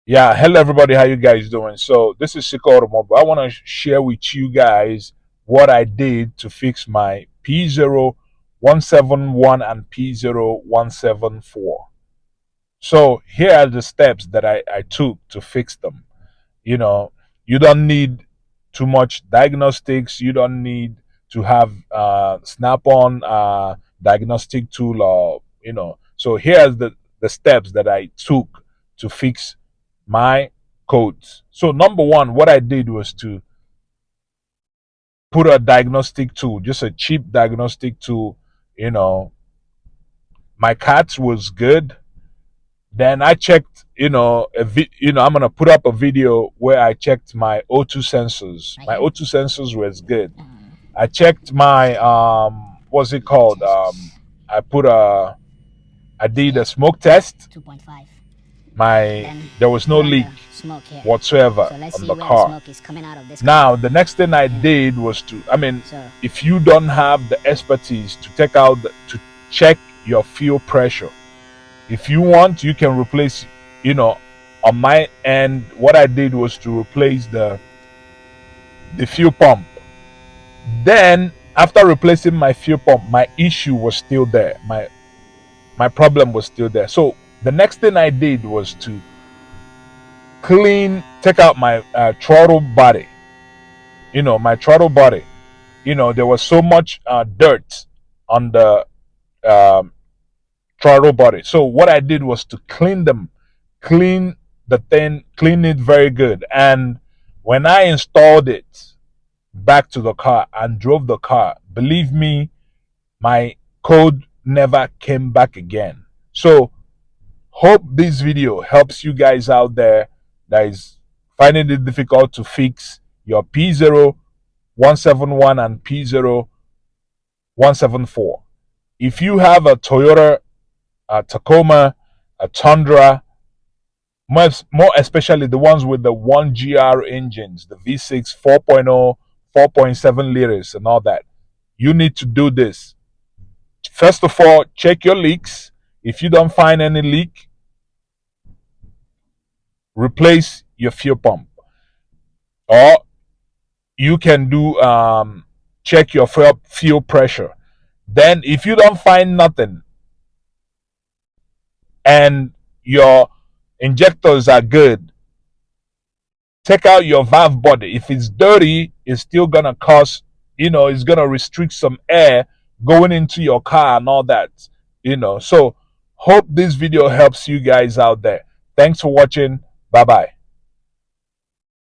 Yeah, hello everybody, how you guys doing? So this is Siko Automobile. I want to share with you guys what I did to fix my P0171 and P0174. So here are the steps that I took to fix them. You know, you don't need too much diagnostics. You don't need to have snap-on diagnostic tool, or so here's the steps that I took to fix my codes. So number one, what I did was to put a diagnostic tool, just a cheap diagnostic tool. you know my cards was good. Then I checked, I'm gonna put up a video where I checked my O2 sensors. My O2 sensors was good. I checked my what's it called? I put a I did a smoke test. There was no leak whatsoever on the car. Now the next thing I did was if you don't have the expertise to to check your fuel pressure, if you want, you can replace, on my end, what I did was to replace the fuel pump. Then after replacing my fuel pump, my issue was still there. My problem was still there. So the next thing I did was to take out my throttle body. My throttle body. There was so much dirt on the um, throttle body. So what I did was to clean the thing, clean it very good. And when I installed it back to the car and drove the car, believe me, my code never came back again. So hope this video helps you guys out there that is finding it difficult to fix your P0171 and P0174. If you have a Toyota Tacoma, a Tundra, more especially the ones with the 1GR engines, the V6, 4.0, 4.7 liters, and all that, you need to do this. First of all, check your leaks. If you don't find any leak, replace your fuel pump. Or you can do check your fuel pressure. Then if you don't find nothing and your injectors are good, take out your valve body. If it's dirty, it's still gonna cause, it's gonna restrict some air going into your car and all that. So hope this video helps you guys out there. Thanks for watching. Bye bye.